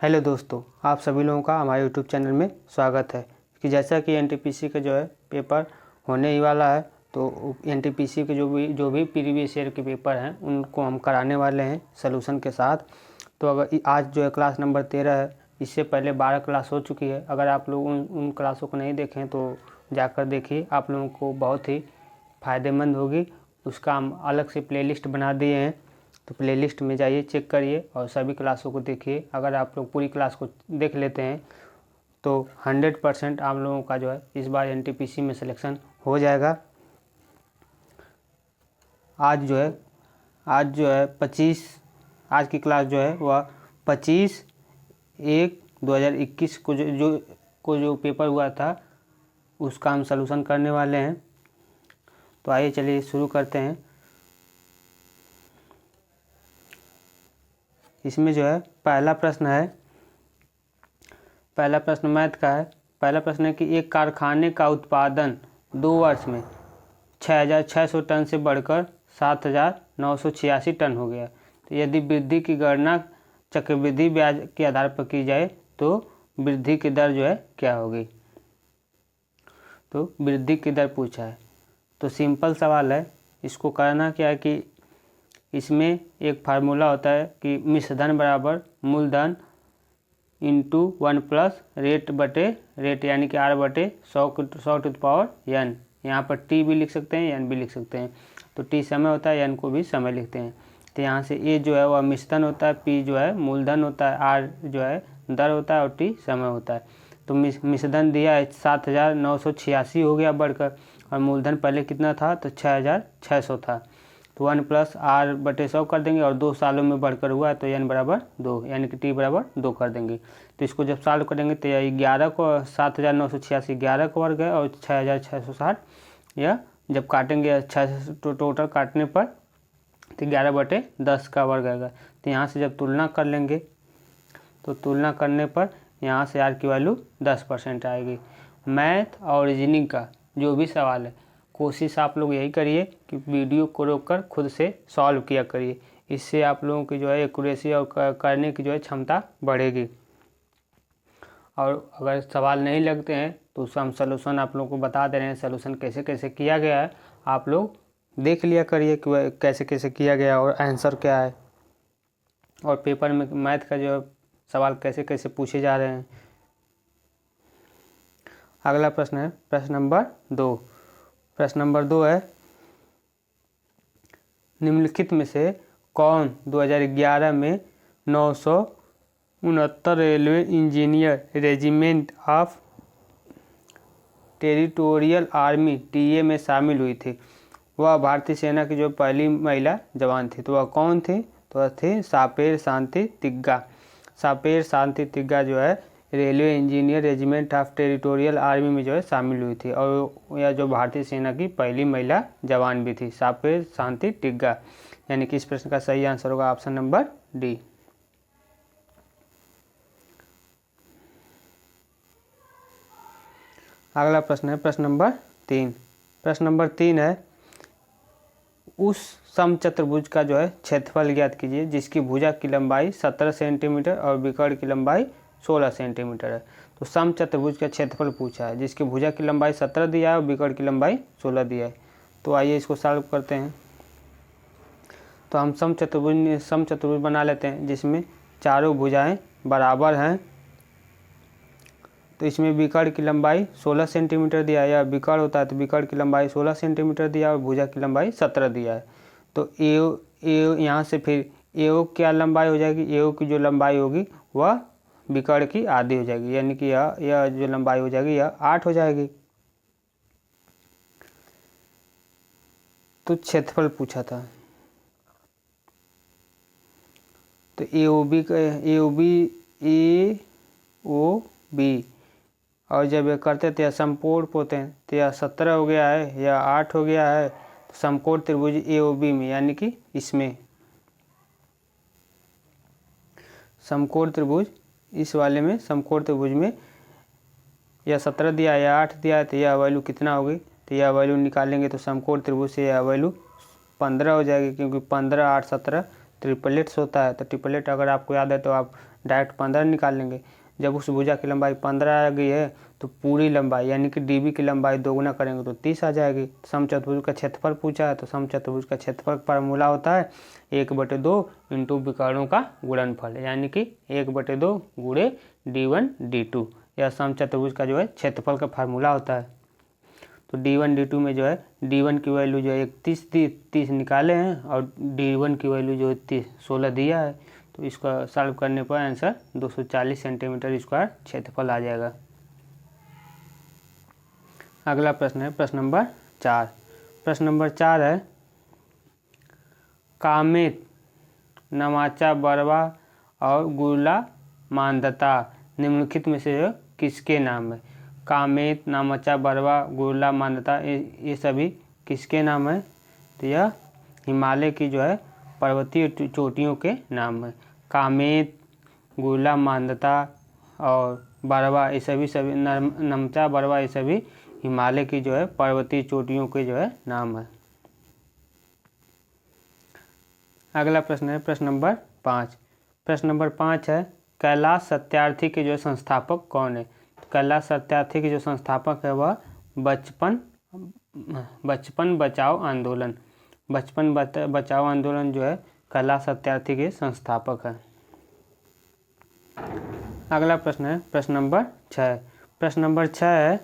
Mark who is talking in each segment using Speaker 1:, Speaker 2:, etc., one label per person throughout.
Speaker 1: Hello दोस्तों, आप सभी लोगों का हमारे यूट्यूब चैनल में स्वागत है। कि जैसा कि एनटीपीसी का जो है पेपर होने ही वाला है, तो एनटीपीसी के जो भी प्रीवियस ईयर के पेपर हैं उनको हम कराने वाले हैं सलूशन के साथ। तो अगर आज जो है क्लास नंबर 13 है, इससे पहले 12 क्लास हो चुकी है। अगर आप लोग उन क्लासों को नहीं देखें तो जाकर देखिए, आप लोगों को बहुत ही फ़ायदेमंद होगी। उसका हम अलग से प्लेलिस्ट बना दिए हैं, तो प्लेलिस्ट में जाइए, चेक करिए और सभी क्लासों को देखिए। अगर आप लोग पूरी क्लास को देख लेते हैं तो 100% आप लोगों का जो है इस बार एनटीपीसी में सिलेक्शन हो जाएगा। आज जो है 25, आज की क्लास जो है वह 25/1/2021 को जो पेपर हुआ था उसका हम सलूशन करने वाले हैं। तो आइए चलिए शुरू करते हैं। इसमें जो है पहला प्रश्न मैथ का है। पहला प्रश्न है कि एक कारखाने का उत्पादन 2 वर्ष में 6,600 टन से बढ़कर 7,986 टन हो गया। तो यदि वृद्धि की गणना चक्रवृद्धि ब्याज के आधार पर की जाए तो वृद्धि की दर जो है क्या होगी। तो वृद्धि की दर पूछा है, तो सिंपल सवाल है। इसको करना क्या है कि इसमें एक फार्मूला होता है कि मिश्रधन बराबर मूलधन इंटू 1 प्लस रेट बटे रेट, यानी कि R/100 n। यहाँ पर t भी लिख सकते हैं, n भी लिख सकते हैं। तो t समय होता है, n को भी समय लिखते हैं। तो यहाँ से a जो है वह मिश्रधन होता है, p जो है मूलधन होता है, r जो है दर होता है और t समय होता है। तो मिश्रधन दिया है 7,986 हो गया बढ़कर, और मूलधन पहले कितना था तो 6,600 था। तो 1 प्लस R/100 कर देंगे और 2 सालों में बढ़कर हुआ है तो n बराबर 2, यानी कि t बराबर 2 कर देंगे। तो इसको जब सॉल्व करेंगे तो यह 11 को 7,986 11 का वर्ग है और 6,660 यह जब काटेंगे 6 टोटल काटने पर तो 11/10 का वर्ग आएगा। तो यहाँ से जब तुलना कर लेंगे तो तुलना करने पर यहाँ से r की वैल्यू 10% आएगी। मैथ और रीजनिंग का जो भी सवाल है, कोशिश आप लोग यही करिए कि वीडियो को रोककर खुद से सॉल्व किया करिए। इससे आप लोगों की जो है एक्यूरेसी और करने की जो है क्षमता बढ़ेगी। और अगर सवाल नहीं लगते हैं तो उसका हम सलूशन आप लोगों को बता दे रहे हैं, सलूशन कैसे कैसे किया गया है, आप लोग देख लिया करिए कि वह कैसे कैसे किया गया और आंसर क्या है, और पेपर में मैथ का जो सवाल कैसे कैसे पूछे जा रहे हैं। अगला प्रश्न है प्रश्न नंबर 2। प्रश्न नंबर 2 है, निम्नलिखित में से कौन 2011 में 969 railway engineer regiment of territorial army TA में शामिल हुई थी। वह भारतीय सेना की जो पहली महिला जवान थी। तो वह कौन थी? तो वह थी सापेर शांति तिग्गा। सापेर शांति तिग्गा जो है railway engineer regiment of territorial army में जो है शामिल हुई थी, और यह जो भारतीय सेना की पहली महिला जवान भी थी, सापेर शांति तिग्गा। यानी कि इस प्रश्न का सही आंसर होगा ऑप्शन नंबर डी। अगला प्रश्न है प्रश्न नंबर 3। प्रश्न नंबर 3 है, उस समचतुर्भुज का जो है क्षेत्रफल ज्ञात कीजिए जिसकी भुजा की लंबाई 17 सेंटीमीटर और विकर्ण की लंबाई 16 सेंटीमीटर है। तो समचतुर्भुज का क्षेत्रफल पूछा है जिसकी भुजा की लंबाई 17 दिया है और विकर्ण की लंबाई 16 दिया है। तो आइए इसको सॉल्व करते हैं। तो हम समचतुर्भुज बना लेते हैं जिसमें चारों भुजाएं बराबर हैं। तो इसमें विकर्ण की लंबाई 16 सेंटीमीटर दिया है, या विकर्ण होता है तो विकर्ण की लंबाई 16 सेंटीमीटर दिया और भुजा की लंबाई 17 दिया है। तो ए यहाँ से फिर एओ क्या लंबाई हो जाएगी? एओ की जो लंबाई होगी वह विकर्ण की आधी हो जाएगी, यानी कि यह जो लंबाई हो जाएगी यह 8 हो जाएगी। तो क्षेत्रफल पूछा था, तो एओबी और जब ये करते तो यह समकोण पोते हैं, तो यह 17 हो गया है, यह 8 हो गया है। तो समकोण त्रिभुज एओबी में, यानी कि इसमें समकोण त्रिभुज, इस वाले में समकोण त्रिभुज में यह 17 दिया है, यह 8 दिया है, तो यह वैल्यू कितना होगी? तो यह वैल्यू निकालेंगे तो समकोण त्रिभुज से यह वैल्यू 15 हो जाएगी, क्योंकि 15 8 17 ट्रिपलेट्स होता है, तो ट्रिपलेट अगर आपको याद है तो आप डायरेक्ट 15 निकाल लेंगे। जब उस भुजा की लंबाई 15 आ गई है तो पूरी लंबाई यानी कि डीबी की लंबाई दोगुना करेंगे तो 30 आ जाएगी। समचतुर्भुज का क्षेत्रफल पूछा है, तो समचतुर्भुज का क्षेत्रफल फार्मूला होता है 1/2 इंटू विकर्णों का गुणनफल, यानी कि 1/2 गुणे d1 d2। यह समचतुर्भुज का जो है क्षेत्रफल का फार्मूला होता है। तो d1 d2 में जो है d1 की वैल्यू जो है 30 निकाले हैं और d1 की वैल्यू जो है 16 दिया है। तो इसका सॉल्व करने पर आंसर 240 सेंटीमीटर स्क्वायर क्षेत्रफल आ जाएगा। अगला प्रश्न है प्रश्न नंबर 4। प्रश्न नंबर 4 है कामेत, नमाचा, बरवा और गुरला मानदता निम्नलिखित में से किसके नाम है? कामेत, नामचा, बरवा, गुरला मानदता ये सभी किसके नाम है? तो यह हिमालय की जो है पर्वतीय चोटियों के नाम है। कामेत, गुरला मानदता और बरवा ये सभी नमचा, बरवा ये सभी हिमालय की जो है पर्वतीय चोटियों के जो है नाम है। अगला प्रश्न है प्रश्न नंबर 5। प्रश्न नंबर 5 है कैलाश सत्यार्थी के जो संस्थापक कौन है? तो कैलाश सत्यार्थी के जो संस्थापक है वह बचपन बचाओ आंदोलन, बचपन बचाओ आंदोलन जो है कैलाश सत्यार्थी के संस्थापक है। अगला प्रश्न है प्रश्न नंबर 6। प्रश्न नंबर 6 है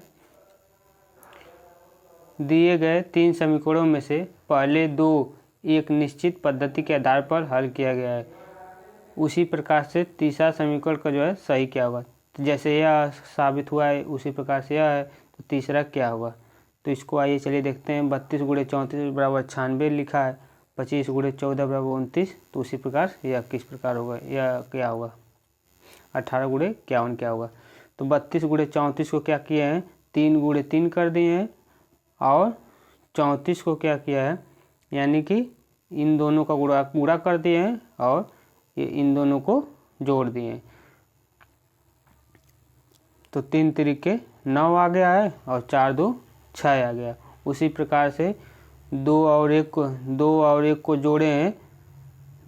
Speaker 1: दिए गए 3 समीकरणों में से पहले 2 एक निश्चित पद्धति के आधार पर हल किया गया है, उसी प्रकार से तीसरा समीकरण का जो है सही क्या होगा? तो जैसे यह साबित हुआ है उसी प्रकार से यह है, तो तीसरा क्या होगा? तो इसको आइए चलिए देखते हैं। 32 × 34 बराबर 96 लिखा है, 25 × 14 बराबर 29, तो उसी प्रकार यह किस प्रकार होगा, यह क्या होगा? 18 × 51 क्या होगा? तो 32 × 34 को क्या किए हैं, 3 × 3 कर दिए हैं और 34 को क्या किया है, यानी कि इन दोनों का गुणा कर दिए हैं और ये इन दोनों को जोड़ दिए हैं। तो 3 3 9 आ गया है और 4 2 6 आ गया। उसी प्रकार से 2 और 1 को जोड़े हैं,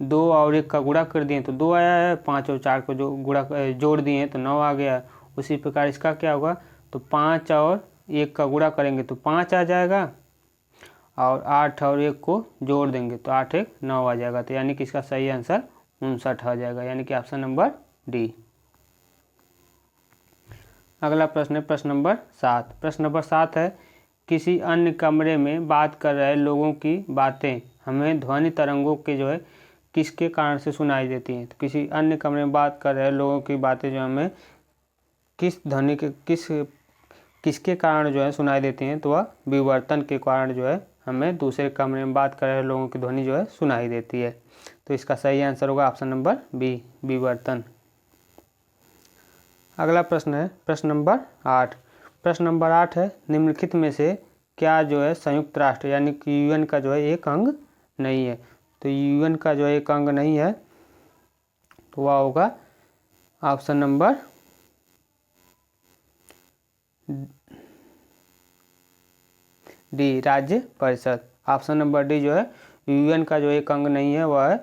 Speaker 1: 2 और 1 का गुणा कर दिए तो 2 आया है, 5 और 4 को जोड़ दिए हैं तो 9 आ गया। उसी प्रकार इसका क्या होगा, तो 5 और 1 का गुणा करेंगे तो 5 आ जाएगा और 8 और 1 को जोड़ देंगे तो 8 1 9 आ जाएगा। तो यानी कि इसका सही आंसर 59 आ जाएगा, यानी कि ऑप्शन नंबर डी। अगला प्रश्न है प्रश्न नंबर 7। प्रश्न नंबर 7 है किसी अन्य कमरे में बात कर रहे लोगों की बातें हमें ध्वनि तरंगों के जो है किसके कारण से सुनाई देती हैं? तो किसी अन्य कमरे में बात कर रहे लोगों की बातें जो हमें किस ध्वनि के किसके कारण जो है सुनाई देती हैं? तो वह विवर्तन के कारण जो है हमें दूसरे कमरे में बात कर रहे लोगों की ध्वनि जो है सुनाई देती है। तो इसका सही आंसर होगा ऑप्शन नंबर बी, विवर्तन। अगला प्रश्न है प्रश्न नंबर 8। प्रश्न नंबर 8 है निम्नलिखित में से क्या जो है संयुक्त राष्ट्र यानी कि यूएन का जो है एक अंग नहीं है? तो यूएन का जो है एक अंग नहीं है तो वह होगा ऑप्शन नंबर डी, राज्य परिषद। ऑप्शन नंबर डी जो है यूएन का जो एक अंग नहीं है वह है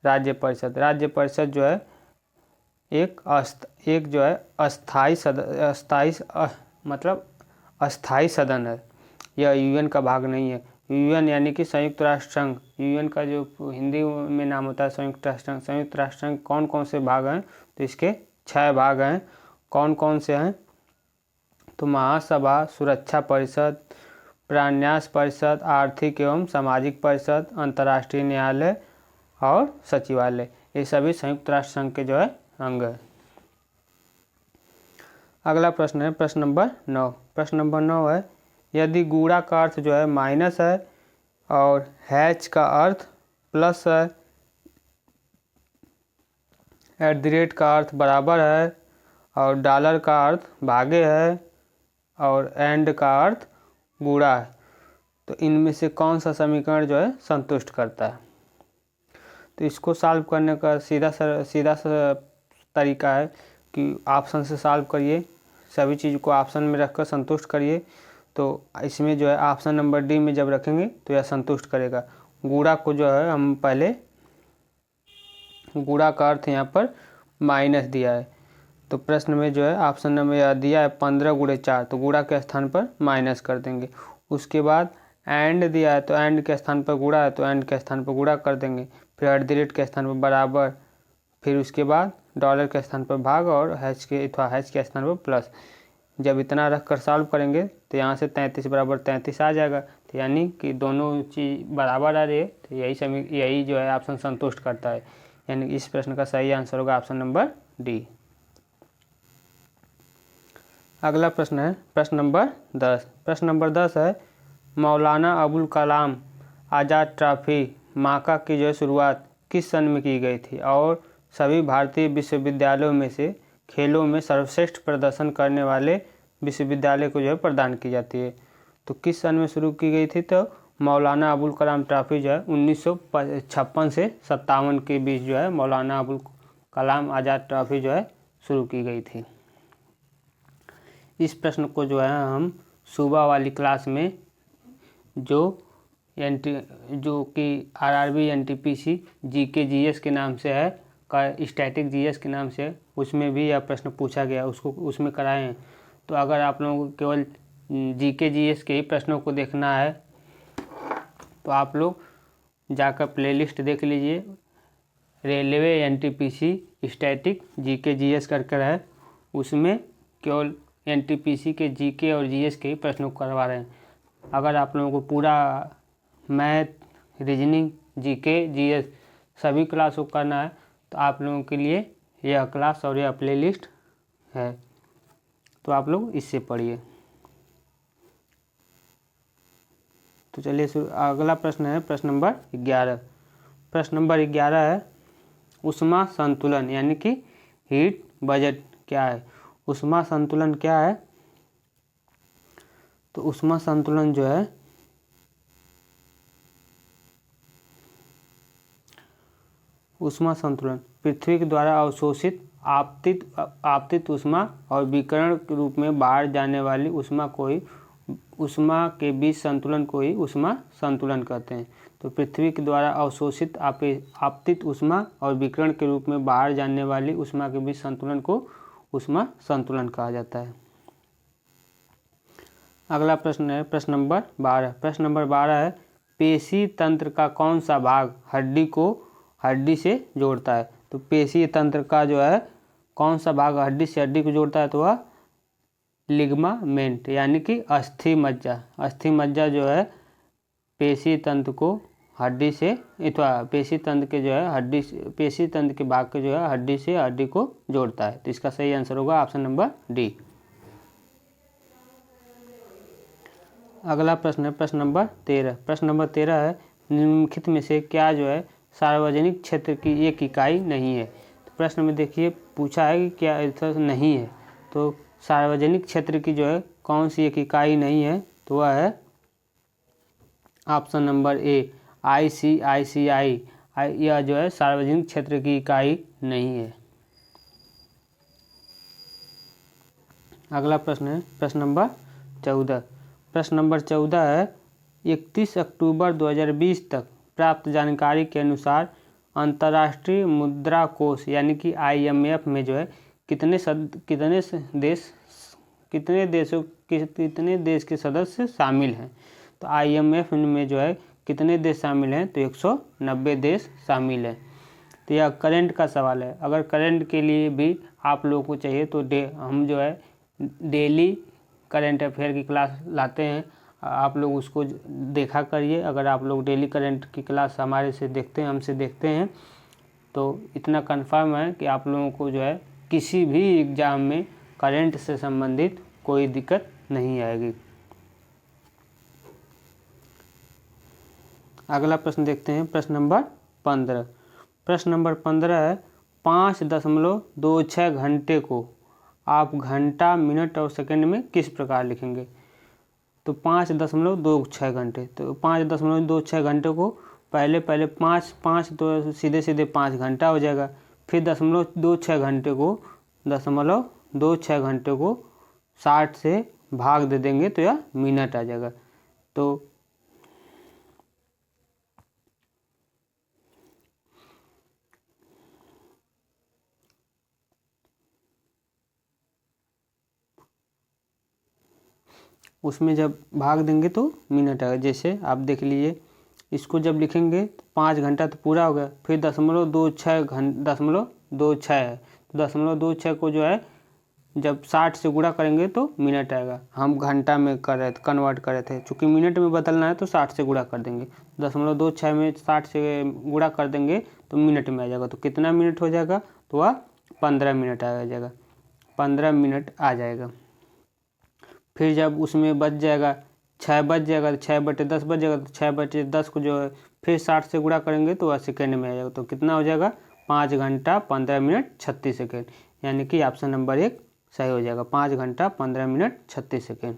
Speaker 1: राज्य परिषद। राज्य परिषद जो है एक जो है अस्थाई सदन है, यह यूएन का भाग नहीं है। यूएन यानी कि संयुक्त राष्ट्र संघ, यूएन का जो हिंदी में नाम होता है संयुक्त राष्ट्र संघ। संयुक्त राष्ट्र संघ कौन कौन से भाग हैं? तो इसके 6 भाग हैं। कौन कौन से हैं? तो महासभा, सुरक्षा परिषद, प्रान्यास परिषद, आर्थिक एवं सामाजिक परिषद, अंतर्राष्ट्रीय न्यायालय और सचिवालय, ये सभी संयुक्त राष्ट्र संघ के जो है अंग है। अगला प्रश्न है प्रश्न नंबर 9। प्रश्न नंबर 9 है यदि गुणा का अर्थ जो है माइनस है और हैच का अर्थ प्लस है, @ का अर्थ बराबर है और डॉलर का अर्थ भागे है और एंड का अर्थ गुणा है, तो इनमें से कौन सा समीकरण जो है संतुष्ट करता है? तो इसको सॉल्व करने का सीधा सा तरीका है कि ऑप्शन से सॉल्व करिए, सभी चीज़ को ऑप्शन में रखकर संतुष्ट करिए। तो इसमें जो है ऑप्शन नंबर डी में जब रखेंगे तो यह संतुष्ट करेगा। गुणा को जो है हम पहले गुणा का अर्थ यहाँ पर माइनस दिया है। तो प्रश्न में जो है ऑप्शन नंबर दिया है 15 गुणे 4, तो गुणा के स्थान पर माइनस कर देंगे। उसके बाद एंड दिया है तो एंड के स्थान पर गुणा है तो एंड के स्थान पर गुणा कर देंगे। फिर @ के स्थान पर बराबर, फिर उसके बाद डॉलर के स्थान पर भाग और हैश के स्थान पर प्लस। जब इतना रख कर सॉल्व करेंगे तो यहाँ से 33 बराबर 33 आ जाएगा। तो यानी कि दोनों चीज़ बराबर आ रही है, तो यही जो है ऑप्शन संतुष्ट करता है। यानी इस प्रश्न का सही आंसर होगा ऑप्शन नंबर डी। अगला प्रश्न है प्रश्न नंबर 10। प्रश्न नंबर 10 है मौलाना अबुल कलाम आज़ाद ट्रॉफी माका की जो शुरुआत किस सन में की गई थी और सभी भारतीय विश्वविद्यालयों में से खेलों में सर्वश्रेष्ठ प्रदर्शन करने वाले विश्वविद्यालय को जो है प्रदान की जाती है। तो किस सन में शुरू की गई थी? तो मौलाना अबुल कलाम ट्रॉफी जो है 1956 से 57 के बीच जो है मौलाना अबुल कलाम आज़ाद ट्रॉफी जो है शुरू की गई थी। इस प्रश्न को जो है हम सुबह वाली क्लास में जो कि आरआरबी एनटीपीसी जीके जीएस के नाम से है, स्टैटिक जीएस के नाम से, उसमें भी यह प्रश्न पूछा गया, उसमें कराए हैं। तो अगर आप लोगों को केवल जीके जीएस के ही प्रश्नों को देखना है तो आप लोग जाकर प्लेलिस्ट देख लीजिए, railway NTPC static GK GS करके है, उसमें केवल एनटीपीसी के जीके और जीएस के ही प्रश्नों को करवा रहे हैं। अगर आप लोगों को पूरा मैथ, रीजनिंग, जीके, जीएस सभी क्लास को करना है तो आप लोगों के लिए यह क्लास और यह प्लेलिस्ट है, तो आप लोग इससे पढ़िए। तो चलिए अगला प्रश्न है प्रश्न नंबर 11। प्रश्न नंबर 11 है ऊष्मा संतुलन यानी कि हीट बजट क्या है? ऊष्मा संतुलन क्या है? तो ऊष्मा संतुलन जो है ऊष्मा संतुलन पृथ्वी के द्वारा अवशोषित आपतित ऊष्मा और विकिरण के रूप में बाहर जाने वाली ऊष्मा के बीच संतुलन को ही ऊष्मा संतुलन कहते हैं। तो पृथ्वी के द्वारा अवशोषित आपतित ऊष्मा और विकिरण के रूप में बाहर जाने वाली ऊष्मा के बीच संतुलन को ऊष्मा संतुलन कहा जाता है। अगला प्रश्न है प्रश्न नंबर 12। प्रश्न नंबर 12 है पेशी तंत्र का कौन सा भाग हड्डी से जोड़ता है? तो पेशी तंत्र का जो है कौन सा भाग हड्डी से हड्डी को जोड़ता है? तो वह लिगामेंट यानी कि अस्थि मज्जा जो है पेशी तंत्र को हड्डी से पेशी तंत्र के जो है पेशी तंत्र के भाग के जो है हड्डी से हड्डी को जोड़ता है। तो इसका सही आंसर होगा ऑप्शन नंबर डी। अगला प्रश्न है प्रश्न नंबर 13। प्रश्न नंबर 13 है निम्नलिखित में से क्या जो है सार्वजनिक क्षेत्र की एक इकाई नहीं है? तो प्रश्न में देखिए पूछा है कि क्या ऐसा नहीं है, तो सार्वजनिक क्षेत्र की जो है कौन सी एक इकाई नहीं है? तो वह है ऑप्शन नंबर ए ICICI। यह जो है सार्वजनिक क्षेत्र की इकाई नहीं है। अगला प्रश्न है प्रश्न नंबर 14। प्रश्न नंबर 14 है 31 अक्टूबर 2020 तक प्राप्त जानकारी के अनुसार अंतर्राष्ट्रीय मुद्रा कोष यानी कि IMF में जो है कितने देश के सदस्य शामिल हैं? तो IMF में जो है कितने देश शामिल हैं? तो 190 देश शामिल हैं। तो यह करंट का सवाल है। अगर करंट के लिए भी आप लोगों को चाहिए तो हम जो है डेली करंट अफेयर की क्लास लाते हैं, आप लोग उसको देखा करिए। अगर आप लोग डेली करंट की क्लास हमसे देखते हैं तो इतना कंफर्म है कि आप लोगों को जो है किसी भी एग्ज़ाम में करंट से संबंधित कोई दिक्कत नहीं आएगी। अगला प्रश्न देखते हैं प्रश्न नंबर 15। प्रश्न नंबर 15 है 5.26 घंटे को आप घंटा, मिनट और सेकंड में किस प्रकार लिखेंगे? तो 5.26 घंटे, तो 5.26 घंटे को पहले 5 तो सीधे 5 घंटा हो जाएगा। फिर 0.26 घंटे को 60 से भाग दे देंगे तो यह मिनट आ जाएगा। तो उसमें जब भाग देंगे तो मिनट आएगा। जैसे आप देख लीजिए, इसको जब लिखेंगे तो 5 घंटा तो पूरा हो गया, फिर 0.26 है, तो 0.26 को जो है जब 60 से गुणा करेंगे तो मिनट आएगा। हम घंटा में कर रहे थे, कन्वर्ट कर रहे थे, चूँकि मिनट में बदलना है तो 60 से गुणा कर देंगे। 0.26 में 60 से गुणा कर देंगे तो मिनट में आ जाएगा। तो कितना मिनट हो जाएगा, तो वह 15 मिनट आ जाएगा, 15 मिनट आ जाएगा। फिर जब उसमें बच जाएगा 6 बच जाएगा, तो 6/10 बच जाएगा, तो 6/10 को जो है फिर 60 से गुणा करेंगे तो वह सेकेंड में आ जाएगा। तो कितना हो जाएगा, 5 घंटा 15 मिनट 36 सेकेंड, यानी कि ऑप्शन नंबर 1 सही हो जाएगा, 5 घंटा 15 मिनट 36 सेकेंड।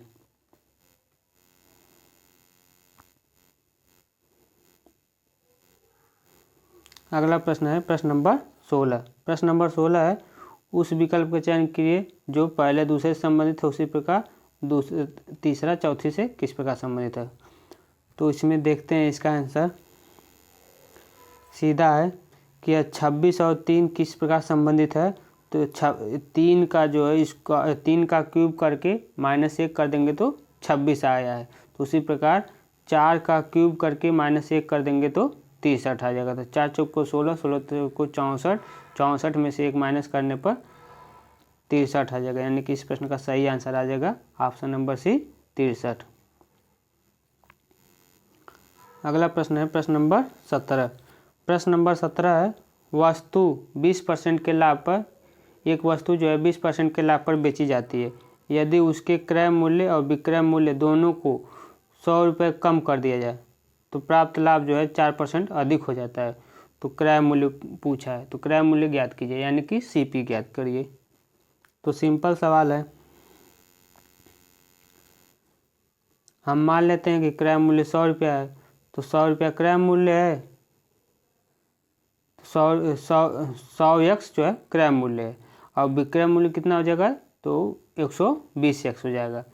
Speaker 1: अगला प्रश्न है प्रश्न नंबर 16। प्रश्न नंबर 16 है, उस विकल्प का चयन कीजिए जो पहले दूसरे से संबंधित है, उसी प्रकार तीसरा चौथी से किस प्रकार संबंधित है। तो इसमें देखते हैं, इसका आंसर सीधा है कि 26 और 3 किस प्रकार संबंधित है। तो 3 का जो है, इसका 3 का क्यूब करके -1 कर देंगे तो 26 आया है। तो उसी प्रकार 4 का क्यूब करके -1 कर देंगे तो 63 आ जाएगा। तो 4 चौक को 16, 16 को 64, 64 में से 1 माइनस करने पर 63 आ जाएगा, यानी कि इस प्रश्न का सही आंसर आ जाएगा ऑप्शन नंबर सी 63। अगला प्रश्न है प्रश्न नंबर 17। प्रश्न नंबर 17 है, वस्तु 20% के लाभ पर, एक वस्तु जो है 20% के लाभ पर बेची जाती है। यदि उसके क्रय मूल्य और विक्रय मूल्य दोनों को 100 रुपये कम कर दिया जाए तो प्राप्त लाभ जो है 4% अधिक हो जाता है। तो क्रय मूल्य पूछा है, तो क्रय मूल्य ज्ञात कीजिए, यानी कि CP ज्ञात करिए। तो सिंपल सवाल है, हम मान लेते हैं कि क्रय मूल्य 100 रुपया है, तो 100 रुपया क्रय मूल्य है, 100x जो है क्रय मूल्य है, और विक्रय मूल्य कितना हो जाएगा, तो 120x हो जाएगा।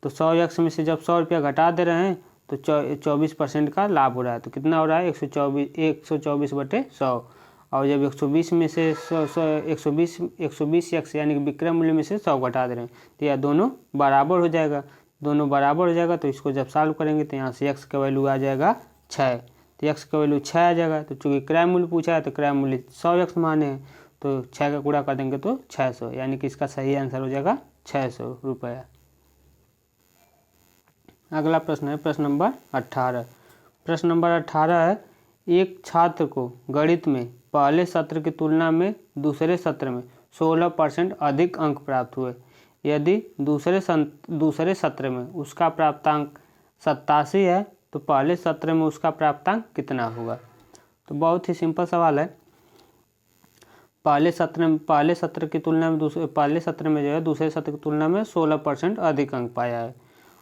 Speaker 1: तो 100x में से जब 100 रुपया घटा दे रहे हैं तो 24% का लाभ हो रहा है। तो कितना हो रहा है, 124/100। और जब 120 में से 120x यानी कि विक्रय मूल्य में से 100 घटा दे रहे हैं तो यह दोनों बराबर हो जाएगा। दोनों बराबर हो जाएगा तो इसको जब सॉल्व करेंगे तो यहाँ से x का वैल्यू आ जाएगा 6। तो x का वैल्यू 6 आ जाएगा। तो चूँकि क्रय मूल्य पूछा है तो क्रय मूल्य 100x माने हैं, तो 6 का गुणा कर देंगे तो 600, यानी कि इसका सही आंसर हो जाएगा 600 रुपया। अगला प्रश्न है प्रश्न नंबर 18। प्रश्न नंबर 18 है, एक छात्र को गणित में पहले सत्र की तुलना में दूसरे सत्र में 16% अधिक अंक प्राप्त हुए। यदि दूसरे सत्र में उसका प्राप्तांक 87 है तो पहले सत्र में उसका प्राप्तांक कितना होगा। तो बहुत ही सिंपल सवाल है। पहले सत्र की तुलना में पहले सत्र में जो है दूसरे सत्र की तुलना में 16% अधिक अंक पाया है,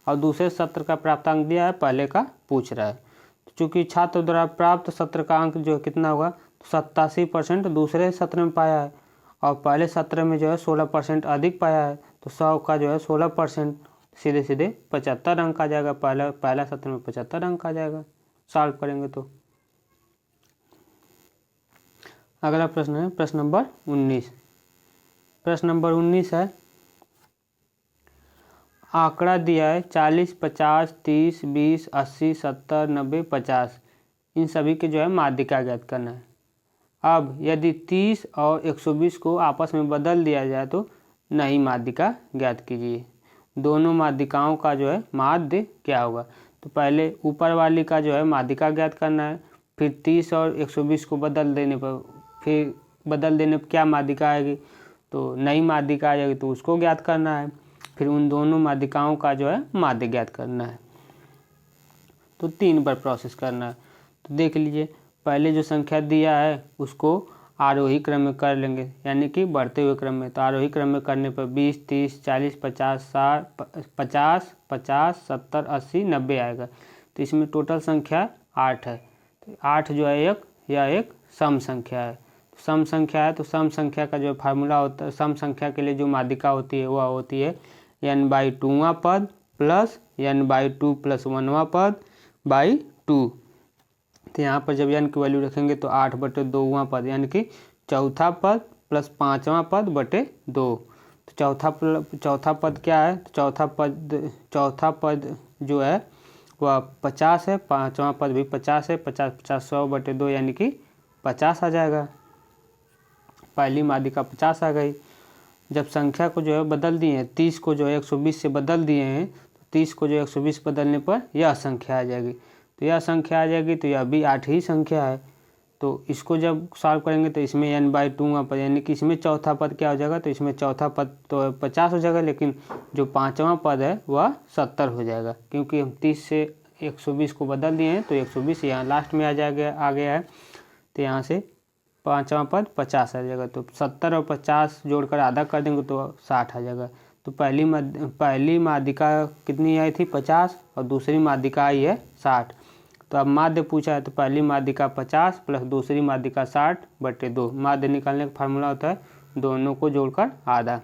Speaker 1: और दूसरे सत्र का प्राप्तांक दिया है, पहले का पूछ रहा है। तो चूँकि छात्र द्वारा प्राप्त सत्र का अंक जो है कितना होगा, तो 87% दूसरे सत्र में पाया है, और पहले सत्र में जो है 16% अधिक पाया है। तो 100 का जो है 16% सीधे सीधे 75 अंक आ जाएगा। पहला सत्र में 75 अंक आ जाएगा सॉल्व करेंगे तो। अगला प्रश्न है प्रश्न नंबर 19। प्रश्न नंबर 19 है, आंकड़ा दिया है 40, 50, 30, 20, 80, 70, 90, 50, इन सभी के जो है माध्यिका ज्ञात करना है। अब यदि 30 और 120 को आपस में बदल दिया जाए तो नई माध्यिका ज्ञात कीजिए। दोनों माध्यिकाओं का जो है माध्य क्या होगा। तो पहले ऊपर वाली का जो है माध्यिका ज्ञात करना है, फिर 30 और 120 को बदल देने पर क्या माध्यिका आएगी, तो नई माध्यिका आ जाएगी, तो उसको ज्ञात करना है। फिर उन दोनों माध्यिकाओं का जो है माध्य ज्ञात करना है। तो 3 बार प्रोसेस करना है। तो देख लीजिए, पहले जो संख्या दिया है उसको आरोही क्रम में कर लेंगे, यानी कि बढ़ते हुए क्रम में। तो आरोही क्रम में करने पर 20, 30, 40, 50, 50, 50, 70, 80, 90 आएगा। तो इसमें टोटल संख्या 8 है। तो 8 जो है यह एक सम संख्या है। सम संख्या है तो सम संख्या का जो फार्मूला होता है, सम संख्या के लिए जो माध्यिका होती है वह होती है n/2वां पद प्लस n/2 + 1वां पद बाई 2। तो यहाँ पर जब n की वैल्यू रखेंगे तो 8/2वां पद, यानी कि चौथा पद प्लस 5वां पद बटे 2। तो चौथा पद क्या है? तो चौथा पद जो है वह 50 है, पाँचवा पद भी 50 है, 50 50 100/2 यानी कि 50 आ जाएगा। पहली माध्यिका 50 आ गई। जब संख्या को जो है बदल दिए हैं, 30 को जो है 120 से बदल दिए हैं, तो 30 को जो 120 बदलने पर यह संख्या आ जाएगी। तो यह संख्या आ जाएगी, तो यह भी 8 ही संख्या है। तो इसको जब सॉल्व करेंगे तो इसमें n/2 पद, यानी कि इसमें चौथा पद क्या हो जाएगा? तो इसमें चौथा पद तो 50 हो जाएगा, लेकिन जो पाँचवा पद है वह 70 हो जाएगा, क्योंकि हम 30 से 120 को बदल दिए हैं। तो 120 यहाँ लास्ट में आ गया है, तो यहाँ से पाँचवा पद 50 आ जाएगा। तो 70 और 50 जोड़कर आधा कर देंगे तो 60 आ जाएगा। तो पहली माध्यिका कितनी आई थी? 50, और दूसरी माध्यिका आई है 60। तो अब माध्य पूछा है, तो पहली माध्यिका 50 प्लस दूसरी माध्यिका 60/2। माध्य निकालने का फार्मूला होता है दोनों को जोड़कर आधा।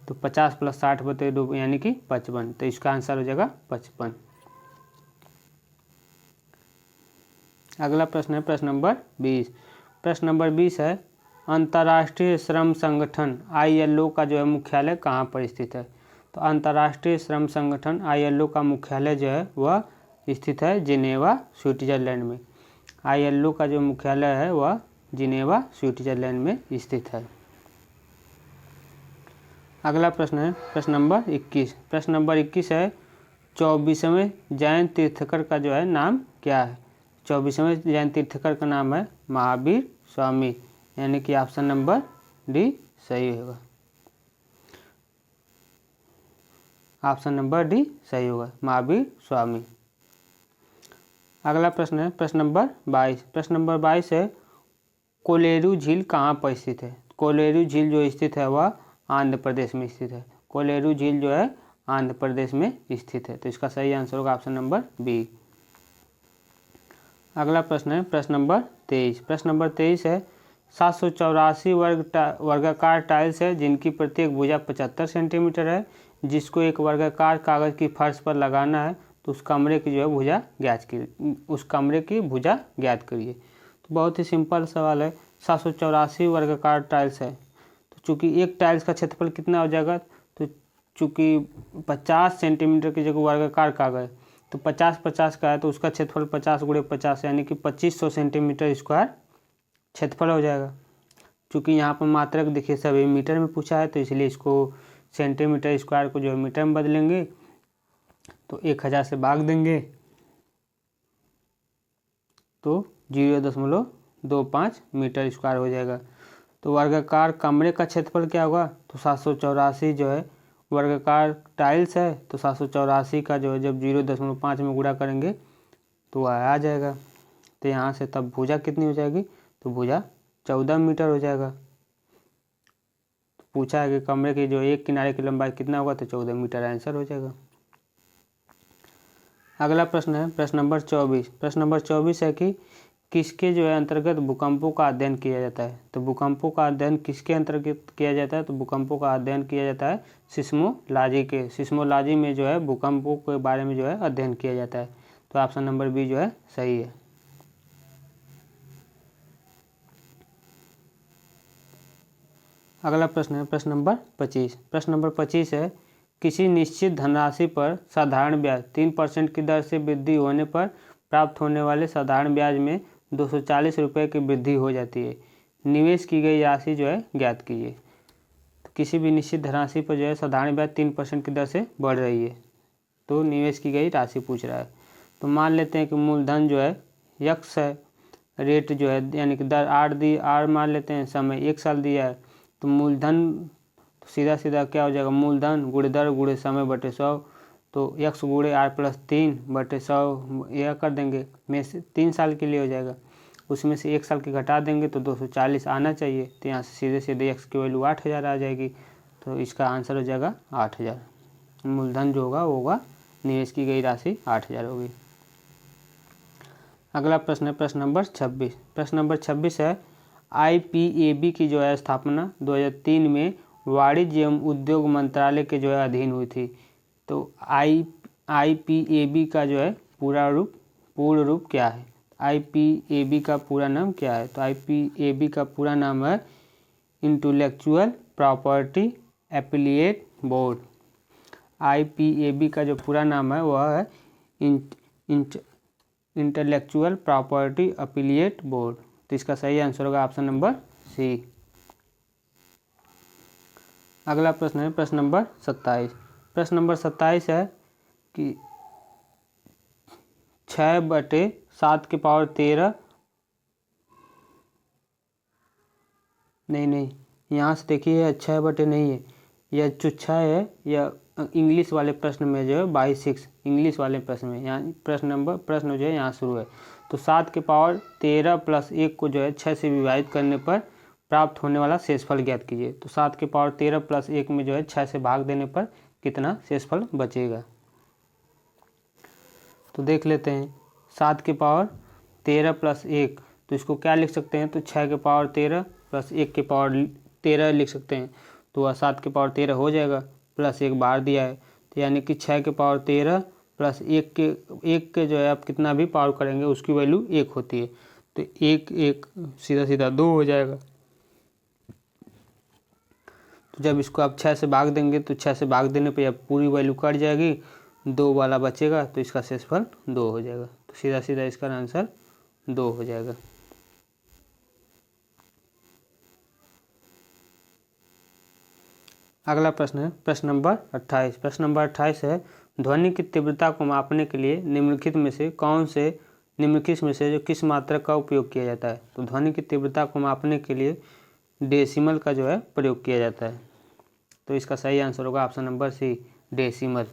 Speaker 1: तो 50 + 60/2 यानी कि 55। तो इसका आंसर हो जाएगा 55। अगला प्रश्न है प्रश्न नंबर 20। प्रश्न नंबर 20 है, अंतर्राष्ट्रीय श्रम संगठन ILO का जो है मुख्यालय कहाँ पर स्थित है? तो अंतर्राष्ट्रीय श्रम संगठन ILO का मुख्यालय जो है वह स्थित है जिनेवा, स्विट्जरलैंड में। ILO का जो मुख्यालय है वह जिनेवा, स्विट्जरलैंड में स्थित है। अगला प्रश्न है प्रश्न नंबर 21। प्रश्न नंबर 21 है, 24वें जैन तीर्थकर का जो है नाम क्या है? 24वें जैन तीर्थकर का नाम है महावीर स्वामी, यानी कि ऑप्शन नंबर डी सही होगा। ऑप्शन नंबर डी सही होगा, महावीर स्वामी। अगला प्रश्न है प्रश्न नंबर 22। प्रश्न नंबर 22 है, कोलेरू झील कहाँ पर स्थित है? कोलेरू झील जो स्थित है वह आंध्र प्रदेश में स्थित है। कोलेरू झील जो है आंध्र प्रदेश में स्थित है। तो इसका सही आंसर होगा ऑप्शन नंबर बी। अगला प्रश्न है प्रश्न नंबर 23। प्रश्न नंबर 23 है, 784 वर्गाकार टाइल्स है जिनकी प्रत्येक भुजा 75 सेंटीमीटर है, जिसको एक वर्गाकार कागज की फर्श पर लगाना है, तो उस कमरे की जो है भुजा ज्ञात करिए। तो बहुत ही सिंपल सवाल है। 784 वर्गाकार टाइल्स है, तो चूंकि एक टाइल्स का क्षेत्रफल कितना हो जाएगा? तो चूंकि 50 सेंटीमीटर की जगह वर्गाकार कागज, तो 50 का है, तो उसका क्षेत्रफल 50 × 50 यानी कि 2500 सेंटीमीटर स्क्वायर क्षेत्रफल हो जाएगा। चूँकि यहाँ पर मात्रक देखिए सभी मीटर में पूछा है, तो इसलिए इसको सेंटीमीटर स्क्वायर को जो है मीटर में बदलेंगे, तो 1000 से भाग देंगे तो 0.25 मीटर स्क्वायर हो जाएगा। तो वर्गाकार कमरे का क्षेत्रफल क्या होगा? तो 784 जो है वर्गाकार टाइल्स है, तो 784 का जो है जब 0.5 में गुणा करेंगे तो वह आ जाएगा। तो यहाँ से तब भुजा कितनी हो जाएगी? तो भुजा 14 मीटर हो जाएगा। तो पूछा है कि कमरे की जो एक किनारे की लंबाई कितना होगा? तो 14 मीटर आंसर हो जाएगा। अगला प्रश्न है प्रश्न नंबर 24। प्रश्न नंबर 24 है कि किसके जो है अंतर्गत भूकंपों का अध्ययन किया जाता है? तो भूकंपों का अध्ययन किसके अंतर्गत किया जाता है? तो भूकंपों का अध्ययन किया जाता है सिस्मोलॉजी के। सिस्मोलॉजी में जो है भूकंपों के बारे में जो है अध्ययन किया जाता है। तो ऑप्शन नंबर बी जो है सही है। अगला प्रश्न है प्रश्न नंबर 25। प्रश्न नंबर 25 है, किसी निश्चित धनराशि पर साधारण ब्याज 3% की दर से वृद्धि होने पर प्राप्त होने वाले साधारण ब्याज में 240 रुपये की वृद्धि हो जाती है। निवेश की गई राशि जो है ज्ञात कीजिए। तो किसी भी निश्चित धनराशि पर जो है साधारण ब्याज 3% की दर से बढ़ रही है, तो निवेश की गई राशि पूछ रहा है। तो मान लेते हैं कि मूलधन जो है x है, रेट जो है यानी कि दर R मान लेते हैं, समय 1 साल दिया है। तो मूलधन तो सीधा सीधा क्या हो जाएगा? मूलधन गुणे दर गुणे समय बटे 100। तो x गुणे R + 3/100 यह कर देंगे, में से 3 साल के लिए हो जाएगा। उसमें से 1 साल की घटा देंगे तो 240 आना चाहिए। तो यहाँ से सीधे सीधे x की वैल्यू 8000 आ जाएगी। तो इसका आंसर हो जाएगा 8000। मूलधन जो होगा वो होगा, निवेश की गई राशि 8000 होगी। अगला प्रश्न है प्रश्न नंबर 26। प्रश्न नंबर 26 है, IPAB की जो है स्थापना 2003 में वाणिज्य एवं उद्योग मंत्रालय के जो है अधीन हुई थी। तो IPAB का जो है पूर्ण रूप क्या है? IPAB का पूरा नाम क्या है? तो IPAB का पूरा नाम है intellectual property appellate board. IPAB का जो पूरा नाम है वह है इंटेलेक्चुअल प्रॉपर्टी एपिलिएट बोर्ड। तो इसका सही आंसर होगा ऑप्शन नंबर सी। अगला प्रश्न है प्रश्न नंबर 27। प्रश्न नंबर 27 है कि 6/7 नहीं, यहाँ से देखिए 6 नहीं है, यह जो 6 है यह इंग्लिश वाले प्रश्न में जो है 22 इंग्लिश वाले प्रश्न में, यहाँ प्रश्न जो है यहाँ शुरू है। तो 7/13 + 1 को जो है 6 से विभाजित करने पर प्राप्त होने वाला शेषफल ज्ञात कीजिए। तो 7/13 + 1 में जो है 6 से भाग देने पर कितना शेषफल बचेगा। तो देख लेते हैं 7/13 + 1, तो इसको क्या लिख सकते हैं, तो 6/13 + 1/13 लिख सकते हैं। तो वह 7/13 हो जाएगा, प्लस 1 बाहर दिया है, तो यानी कि 6/13 + 1 के जो है आप कितना भी पावर करेंगे उसकी वैल्यू 1 होती है। तो 1 सीधा सीधा 2 हो जाएगा। तो जब इसको आप 6 से भाग देंगे तो 6 से भाग देने पर पूरी वैल्यू कट जाएगी, 2 वाला बचेगा, तो इसका शेषफल 2 हो जाएगा। तो सीधा सीधा इसका आंसर 2 हो जाएगा। अगला प्रश्न है प्रश्न नंबर 28। प्रश्न नंबर 28 है ध्वनि की तीव्रता को मापने के लिए निम्नलिखित में से जो किस मात्रक का उपयोग किया जाता है। तो ध्वनि की तीव्रता को मापने के लिए डेसिमल का जो है प्रयोग किया जाता है। तो इसका सही आंसर होगा ऑप्शन नंबर सी, डेसिमल।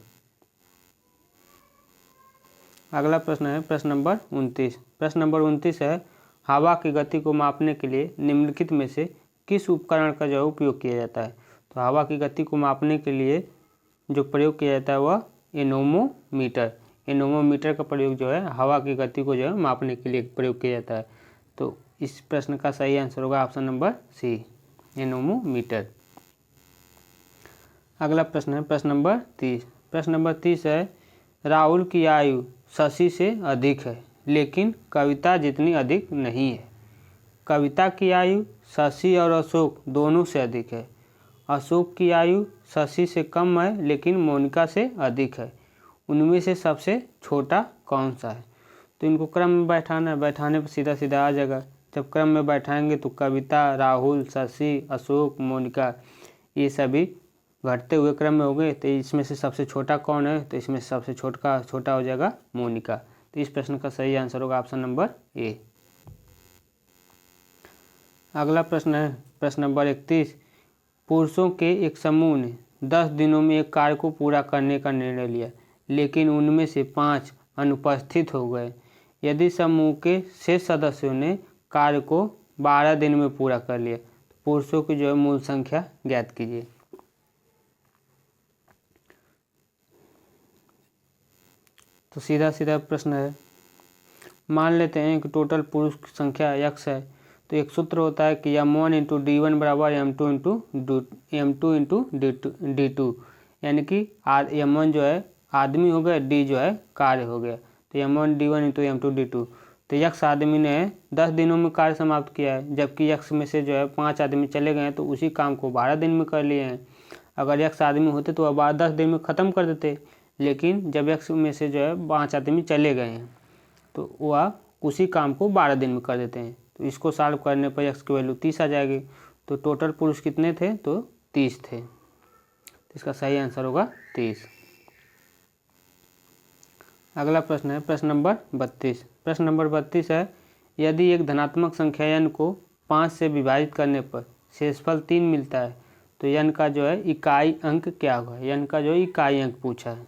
Speaker 1: अगला प्रश्न है प्रश्न नंबर 29। प्रश्न नंबर 29 है हवा की गति को मापने के लिए निम्नलिखित में से किस उपकरण का जो है उपयोग किया जाता है। तो हवा की गति को मापने के लिए जो प्रयोग किया जाता है वह एनोमोमीटर। एनोमोमीटर का प्रयोग जो है हवा की गति को जो है मापने के लिए प्रयोग किया जाता है। तो इस प्रश्न का सही आंसर होगा ऑप्शन नंबर सी, एनोमोमीटर। अगला प्रश्न है प्रश्न नंबर 30। प्रश्न नंबर 30 है राहुल की आयु शशि से अधिक है लेकिन कविता जितनी अधिक नहीं है। कविता की आयु शशि और अशोक दोनों से अधिक है। अशोक की आयु शशि से कम है लेकिन मोनिका से अधिक है। उनमें से सबसे छोटा कौन सा है। तो इनको क्रम में बैठाना है, बैठाने पर सीधा सीधा आ जाएगा। जब क्रम में बैठाएंगे तो कविता, राहुल, शशि, अशोक, मोनिका ये सभी घटते हुए क्रम में हो गए। तो इसमें से सबसे छोटा कौन है, तो इसमें सबसे छोटा हो जाएगा मोनिका। तो इस प्रश्न का सही आंसर होगा ऑप्शन नंबर ए। अगला प्रश्न है प्रश्न नंबर 31। पुरुषों के एक समूह ने 10 दिनों में एक कार्य को पूरा करने का निर्णय लिया लेकिन उनमें से 5 अनुपस्थित हो गए। यदि समूह के शेष सदस्यों ने कार्य को 12 दिन में पूरा कर लिया तो पुरुषों की जो है मूल संख्या ज्ञात कीजिए। तो सीधा सीधा प्रश्न है, मान लेते हैं कि टोटल पुरुष की संख्या x है। तो एक सूत्र होता है कि m1 × d1 = m2 × d2, यानी कि m1 जो है आदमी हो गया, d जो है कार्य हो गया। तो m1 d1 × m2 d2। तो x आदमी ने 10 दिनों में कार्य समाप्त किया है, जबकि x में से जो है 5 आदमी चले गए हैं तो उसी काम को 12 दिन में कर लिए हैं। अगर x आदमी होते तो वह 10 दिन में ख़त्म कर देते, लेकिन जब x में से जो है 5 आदमी चले गए हैं तो वह उसी काम को 12 दिन में कर देते हैं। तो इसको सॉल्व करने पर x की वैल्यू 30 आ जाएगी। तो टोटल पुरुष कितने थे, तो 30 थे। तो इसका सही आंसर होगा 30। अगला प्रश्न है प्रश्न नंबर 32। प्रश्न नंबर 32 है यदि एक धनात्मक संख्या n को 5 से विभाजित करने पर शेषफल 3 मिलता है तो n का जो है इकाई अंक क्या होगा। n का जो इकाई अंक पूछा है।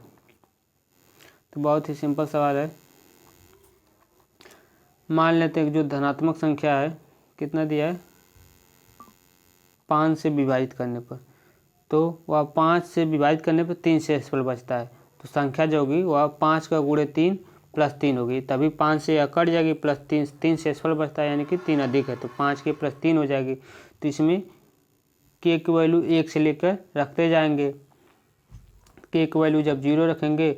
Speaker 1: तो बहुत ही सिंपल सवाल है। मान लेते हैं कि जो धनात्मक संख्या है कितना दिया है 5 से विभाजित करने पर, तो वह 5 से विभाजित करने पर 3 शेषफल बचता है। तो संख्या जो होगी वह 5 का गुणे 3 + 3 होगी, तभी 5 से कट जाएगी, प्लस 3 शेषफल बचता है, यानी कि 3 अधिक है। तो 5 के + 3 हो जाएगी। तो इसमें k की वैल्यू 1 से लेकर रखते जाएंगे। k की वैल्यू जब 0 रखेंगे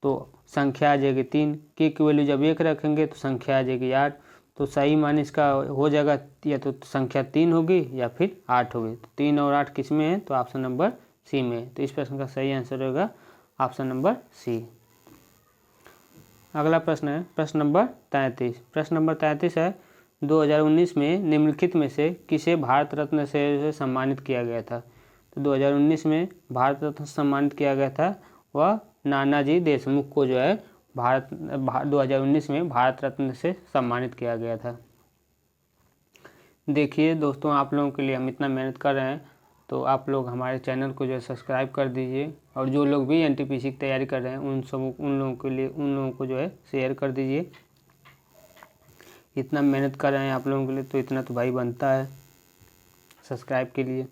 Speaker 1: तो संख्या आ जाएगी 3, k की वैल्यू जब 1 रखेंगे तो संख्या आ जाएगी 8। तो सही मान इसका हो जाएगा या तो संख्या 3 होगी या फिर 8 होगी। तो 3 और 8 किस में है, तो ऑप्शन नंबर सी में। तो इस प्रश्न का सही आंसर होगा ऑप्शन नंबर सी। अगला प्रश्न है प्रश्न नंबर 33। प्रश्न नंबर 33 है 2019 में निम्नलिखित में से किसे भारत रत्न से सम्मानित किया गया था। तो 2019 में भारत रत्न सम्मानित किया गया था वह नानाजी देशमुख को जो है 2019 में भारत रत्न से सम्मानित किया गया था। देखिए दोस्तों, आप लोगों के लिए हम इतना मेहनत कर रहे हैं, तो आप लोग हमारे चैनल को जो है सब्सक्राइब कर दीजिए, और जो लोग भी एनटीपीसी की तैयारी कर रहे हैं उन लोगों को जो है शेयर कर दीजिए। इतना मेहनत कर रहे हैं आप लोगों के लिए, तो इतना तो भाई बनता है सब्सक्राइब के लिए।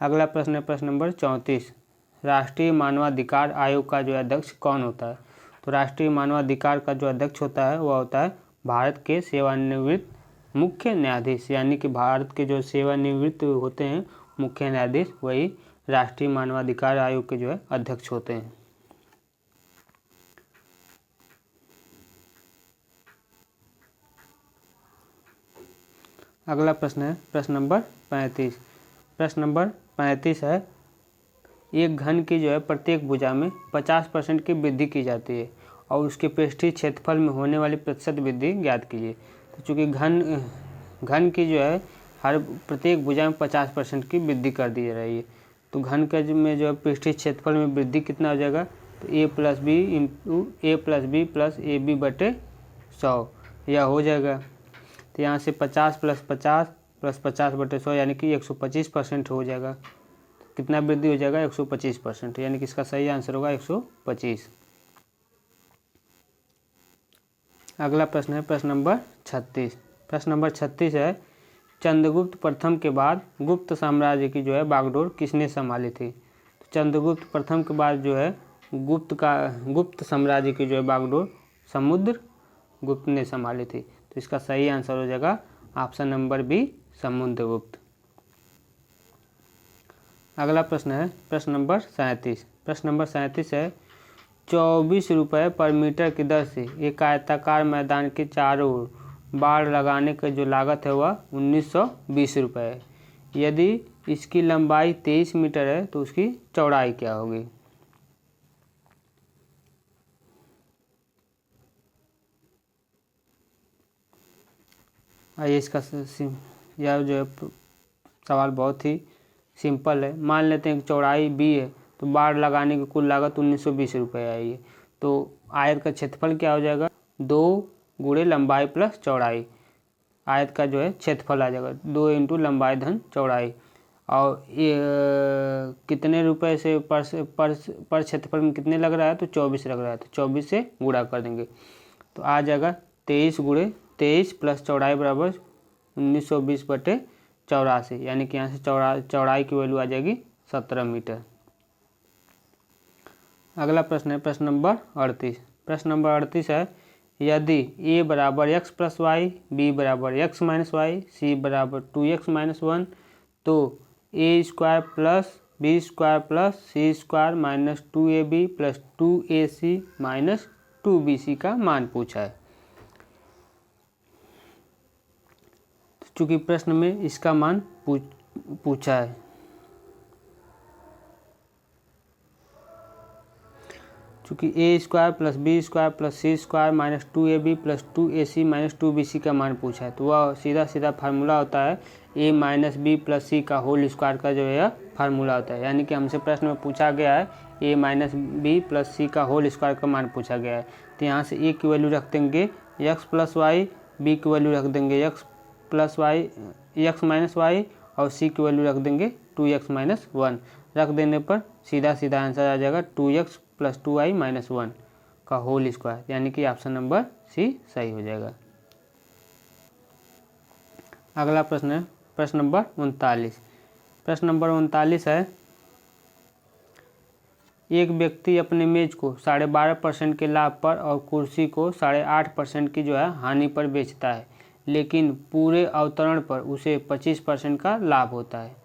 Speaker 1: अगला प्रश्न है प्रश्न नंबर 34। राष्ट्रीय मानवाधिकार आयोग का जो अध्यक्ष कौन होता है। तो राष्ट्रीय मानवाधिकार का जो अध्यक्ष होता है वह होता है भारत के सेवानिवृत्त मुख्य न्यायाधीश, यानी कि भारत के जो सेवानिवृत्त होते हैं मुख्य न्यायाधीश, वही राष्ट्रीय मानवाधिकार आयोग के जो है अध्यक्ष होते हैं। अगला प्रश्न है प्रश्न नंबर 35। प्रश्न नंबर 35 है एक घन की जो है प्रत्येक भुजा में 50% की वृद्धि की जाती है और उसके पृष्ठीय क्षेत्रफल में होने वाली प्रतिशत वृद्धि ज्ञात कीजिए। तो चूँकि घन की जो है हर प्रत्येक भुजा में 50% की वृद्धि कर दी जा रही है, तो घन के में जो है पृष्ठीय क्षेत्रफल में वृद्धि कितना हो जाएगा, तो a + b into a+b + ab बटे 100 यह हो जाएगा। तो यहाँ से 50 + 50 + 50 बटे 100 यानी कि 125% हो जाएगा। कितना वृद्धि हो जाएगा, 125%, यानी कि इसका सही आंसर होगा 125। अगला प्रश्न है प्रश्न नंबर 36। प्रश्न नंबर 36 है चंद्रगुप्त प्रथम के बाद गुप्त साम्राज्य की जो है बागडोर किसने संभाली थी। तो चंद्रगुप्त प्रथम के बाद जो है गुप्त साम्राज्य की जो है बागडोर समुद्रगुप्त ने संभाली थी। तो इसका सही आंसर हो जाएगा ऑप्शन नंबर बी, समुद्रगुप्त। अगला प्रश्न है प्रश्न नंबर 37। प्रश्न नंबर 37 है 24 रुपये पर मीटर की दर से एक आयताकार मैदान के चारों ओर बाड़ लगाने का जो लागत है वह 1920 रुपये है। यदि इसकी लंबाई 23 मीटर है तो उसकी चौड़ाई क्या होगी। आइए इसका यह जो है सवाल बहुत ही सिंपल है। मान लेते हैं कि चौड़ाई b है, तो बाड़ लगाने की कुल लागत 1920 रुपये आई है। तो आयत का क्षेत्रफल क्या हो जाएगा, 2 गुणे लंबाई प्लस चौड़ाई। आयत का जो है क्षेत्रफल आ जाएगा 2 इंटू लंबाई धन चौड़ाई। और ये कितने रुपए से पर क्षेत्रफल में कितने लग रहा है, तो 24 लग रहा है, तो 24 से गुणा कर देंगे तो आ जाएगा 23 गुणे 23 प्लस चौड़ाई बराबर 1920 बटे 84, यानी कि यहाँ से चौड़ाई की वैल्यू आ जाएगी 17 मीटर। अगला प्रश्न है प्रश्न नंबर 38। प्रश्न नंबर 38 है यदि a बराबर x + y, b बराबर x - y, c बराबर 2x - 1, तो a² + b² + c² - 2ab + 2ac - 2bc का मान पूछा है। चूँकि प्रश्न में इसका मान पूछा है, चूँकि a² + b² + c² - 2ab + 2ac - 2bc का मान पूछा है, तो वह सीधा फार्मूला होता है a - b + c का होल स्क्वायर का जो है फार्मूला होता है। यानी कि हमसे प्रश्न में पूछा गया है a - b + c का होल स्क्वायर का मान पूछा गया है। तो यहाँ से a की वैल्यू रख देंगे x + y, b की वैल्यू रख देंगे x + y x - y और c की वैल्यू रख देंगे 2x - 1। रख देने पर सीधा आंसर आ जाएगा 2x + 2i - 1 का होल स्क्वायर, यानी कि ऑप्शन नंबर सी सही हो जाएगा। अगला प्रश्न है प्रश्न नंबर 39। प्रश्न नंबर 39 है एक व्यक्ति अपने मेज को 12.5% के लाभ पर और कुर्सी को 8.5% की जो है हानि पर बेचता है, लेकिन पूरे अवतरण पर उसे 25% का लाभ होता है।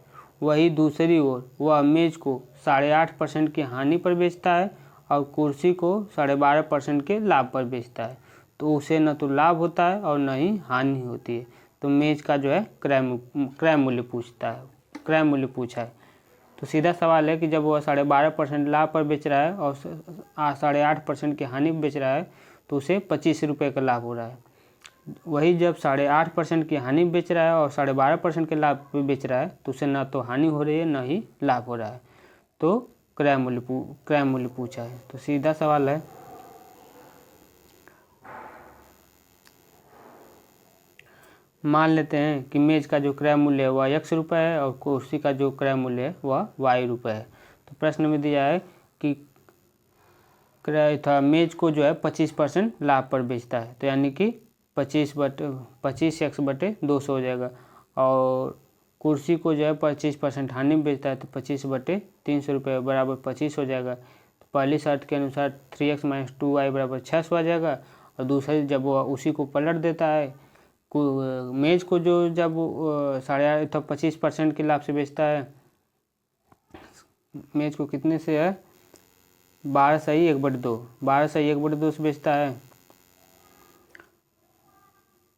Speaker 1: वही दूसरी ओर वह मेज को 8.5% की हानि पर बेचता है और कुर्सी को 12.5% के लाभ पर बेचता है, तो उसे न तो लाभ होता है और न ही हानि होती है। तो मेज का जो है क्रय मूल्य पूछा है। तो सीधा सवाल है कि जब वह 12.5% लाभ पर बेच रहा है और 8.5% की हानि पर बेच रहा है तो उसे 25 रुपये का लाभ हो रहा है। वही जब 8.5% की हानि बेच रहा है और 12.5% के लाभ पे बेच रहा है तो उसे ना तो हानि हो रही है ना ही लाभ हो रहा है। तो क्रय मूल्य पूछा है। तो सीधा सवाल है, मान लेते हैं कि मेज का जो क्रय मूल्य है वह x रुपये है और कुर्सी का जो क्रय मूल्य है वह y रुपये है। तो प्रश्न में दिया है कि क्रय था मेज को जो है 25% लाभ पर बेचता है, तो यानी कि 25x/200 हो जाएगा, और कुर्सी को जो है 25% हानि में बेचता है तो 25/300 रुपये बराबर 25 हो जाएगा। तो पहली शर्त के अनुसार 3x - 2y बराबर 600 आ जाएगा। और दूसरी जब वो उसी को पलट देता है, मेज को जो जब 25% के लाभ से बेचता है, मेज को कितने से है 12 सही 1/2 से बेचता है।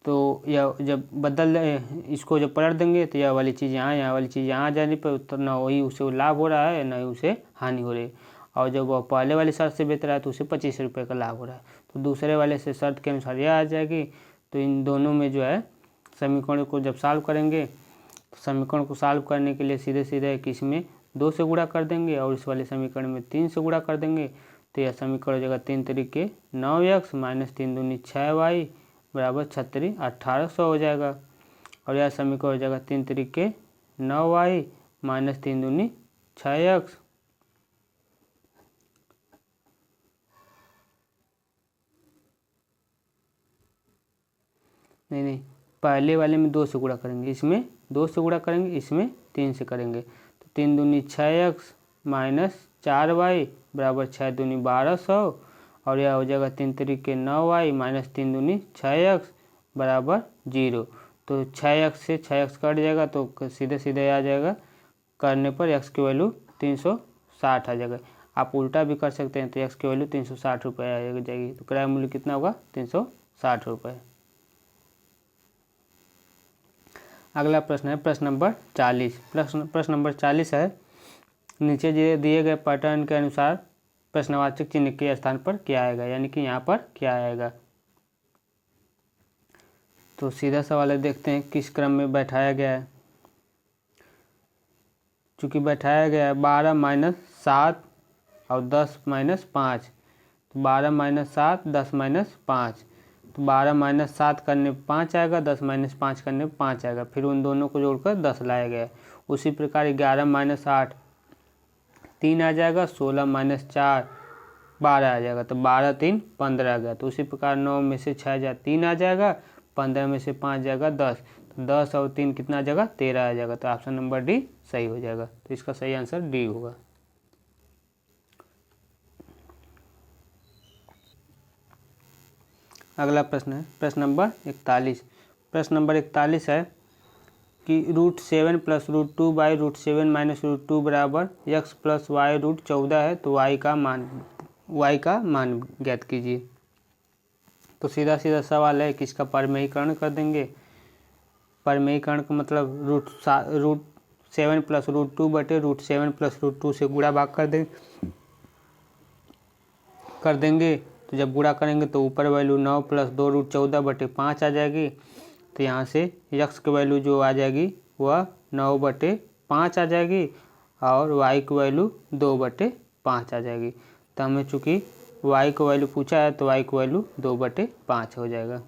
Speaker 1: तो यह जब इसको जब पलट देंगे तो यह वाली चीज़ यहाँ वाली चीज़ यहाँ आ जाने पर तो ना वही उसे लाभ हो रहा है ना ही उसे हानि हो रही है। और जब वह पहले वाली शर्त से बेच रहा है तो उसे 25 रुपये का लाभ हो रहा है। तो दूसरे वाले से शर्त के अनुसार यह आ जाएगी। तो इन दोनों में जो है समीकरण को जब सॉल्व करेंगे तो समीकरण को सॉल्व करने के लिए सीधे सीधे किस में 2 से गुणा कर देंगे और इस वाले समीकरण में 3 से गुणा कर देंगे। तो यह समीकरण हो जाएगा 3 तरीके 9x - 3 दूनी 6y बराबर 36 1800 हो जाएगा। और यह समीकरण हो जाएगा 3 तरीके 9y - 3 दूनी 6x नहीं पहले वाले में 2 से गुणा करेंगे, इसमें 2 से गुणा करेंगे, इसमें 3 से करेंगे। तो 3 दूनी 6x - 4y बराबर 6 दूनी 1200। और यह हो जाएगा 3 तरीके 9y - 3 दूनी 6x बराबर 0। तो 6x से 6x कट जाएगा तो सीधे सीधे आ जाएगा, करने पर x की वैल्यू 360 आ जाएगा। आप उल्टा भी कर सकते हैं तो x की वैल्यू 360 रुपये आ जाएगी। तो क्रय मूल्य कितना होगा 360 रुपये। अगला प्रश्न है प्रश्न नंबर 40। प्रश्न नंबर 40 है, नीचे दिए गए पैटर्न के अनुसार प्रश्नवाचक चिन्ह के स्थान पर क्या आएगा, यानी कि यहाँ पर क्या आएगा। तो सीधा सवाल है, देखते हैं किस क्रम में बैठाया गया है। चूँकि बैठाया गया है 12 - 7 और 10 - 5, तो 12 - 7 10 - 5, तो 12 - 7 करने पर 5 आएगा, 10 - 5 करने पर 5 आएगा। फिर उन दोनों को जोड़कर 10 लाया गया है। उसी प्रकार 11 - 8 3 आ जाएगा, 16 - 4 12 आ जाएगा, तो 12 3 15 आ गया। तो उसी प्रकार 9 में से 6 जा 3 आ जाएगा, 15 में से 5 जाएगा 10, तो 10 और 3 कितना आ जाएगा 13 आ जाएगा। तो ऑप्शन नंबर डी सही हो जाएगा। तो इसका सही आंसर डी होगा। अगला प्रश्न है प्रश्न नंबर 41। प्रश्न नंबर 41 है कि √7 + √2 /√7 - √2 बराबर x + y √14 है, तो y का मान ज्ञात कीजिए। तो सीधा सीधा सवाल है कि इसका परमेयीकरण कर देंगे। परमेयीकरण का मतलब √7 + √2 बटे √7 + √2 से गुणा भाग कर देंगे। तो जब गुणा करेंगे तो ऊपर वैल्यू 9 + 2 √14 बटे 5 आ जाएगी। तो यहाँ से x की वैल्यू जो आ जाएगी वह 9 बटे 5 आ जाएगी और y की वैल्यू 2 बटे 5 आ जाएगी। तो हमें चूँकि y को वैल्यू पूछा है तो y की वैल्यू 2 बटे 5 हो जाएगा।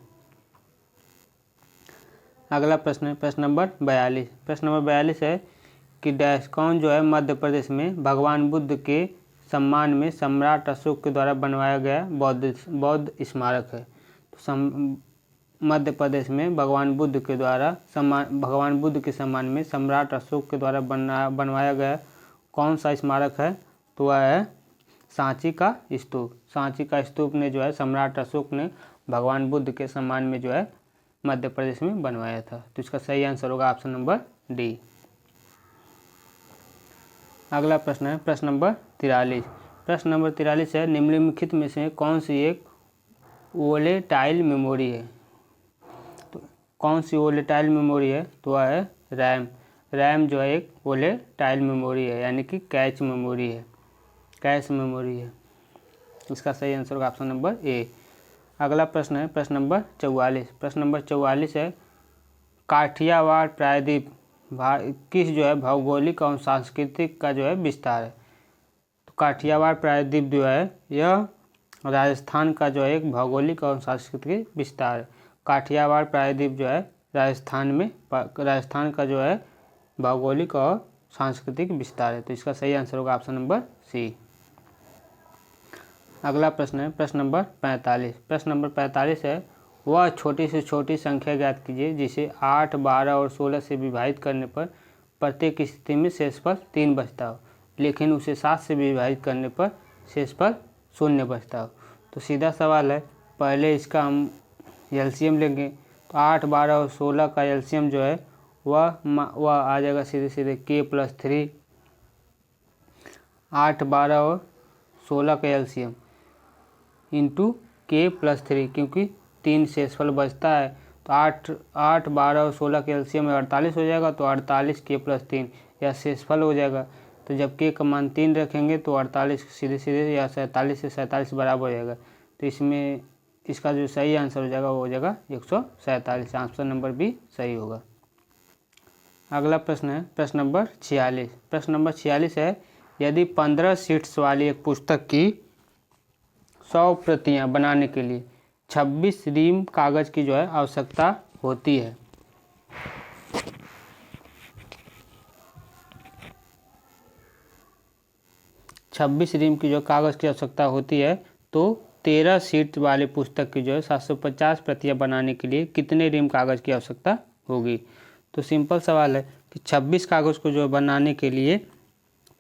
Speaker 1: अगला प्रश्न है प्रश्न नंबर 42। प्रश्न नंबर 42 है कि डैश कौन जो है मध्य प्रदेश में भगवान बुद्ध के सम्मान में सम्राट अशोक के द्वारा बनवाया गया बौद्ध स्मारक है। तो मध्य प्रदेश में भगवान बुद्ध के सम्मान में सम्राट अशोक के द्वारा बनवाया गया कौन सा स्मारक है, तो वह है सांची का स्तूप। सांची का स्तूप ने जो है सम्राट अशोक ने भगवान बुद्ध के सम्मान में जो है मध्य प्रदेश में बनवाया था। तो इसका सही आंसर होगा ऑप्शन नंबर डी। अगला प्रश्न है प्रश्न नंबर 43। प्रश्न नंबर 43 है, निम्नलिखित में से कौन सी एक वोलेटाइल मेमोरी है। तो कौन सी वोलेटाइल मेमोरी है, तो वह है रैम। रैम जो है एक वोलेटाइल मेमोरी है, यानी कि कैश मेमोरी है, कैश मेमोरी है। इसका सही आंसर होगा ऑप्शन नंबर ए। अगला प्रश्न है प्रश्न नंबर 44। प्रश्न नंबर 44 है काठियावाड़ प्रायद्वीप किस जो है भौगोलिक और सांस्कृतिक का जो है विस्तार है। तो काठियावाड़ प्रायद्वीप जो है यह राजस्थान का जो है एक भौगोलिक और सांस्कृतिक विस्तार है। काठियावाड़ प्रायद्वीप जो है राजस्थान का जो है भौगोलिक और सांस्कृतिक विस्तार है। तो इसका सही आंसर होगा ऑप्शन नंबर सी। अगला प्रश्न है प्रश्न नंबर 45। प्रश्न नंबर 45 है वह छोटी से छोटी संख्या ज्ञात कीजिए जिसे 8, 12 और 16 से विभाजित करने पर प्रत्येक स्थिति में शेषफल 3 बचता हो, लेकिन उसे 7 से विभाजित करने पर शेषफल 0 बचता हो। तो सीधा सवाल है, पहले इसका हम एलसीएम लेंगे। तो 8, 12 और 16 का एलसीएम जो है वह आ जाएगा सीधे सीधे k+3। 8, 12 और 16 का एलसीएम इंटू k+3, क्योंकि 3 शेषफल बचता है। तो 8, 12 और 16 के एलसीएम में 48 हो जाएगा। तो 48 k+3 यह शेषफल हो जाएगा। तो जब k का मान 3 रखेंगे तो 48 सीधे सीधे या 47 से 47 बराबर हो जाएगा। तो इसमें इसका जो सही आंसर हो जाएगा वो हो जाएगा 147। ऑप्शन नंबर बी सही होगा। अगला प्रश्न है प्रश्न नंबर 46। प्रश्न नंबर 46 है यदि 15 शीट्स वाली एक पुस्तक की 100 प्रतियां बनाने के लिए 26 रीम कागज की जो है आवश्यकता होती है। 26 रीम की जो कागज़ की आवश्यकता होती है, तो 13 शीट वाले पुस्तक की जो है 750 प्रतियां बनाने के लिए कितने रीम कागज़ की आवश्यकता होगी। तो सिंपल सवाल है कि 26 कागज़ को जो बनाने के लिए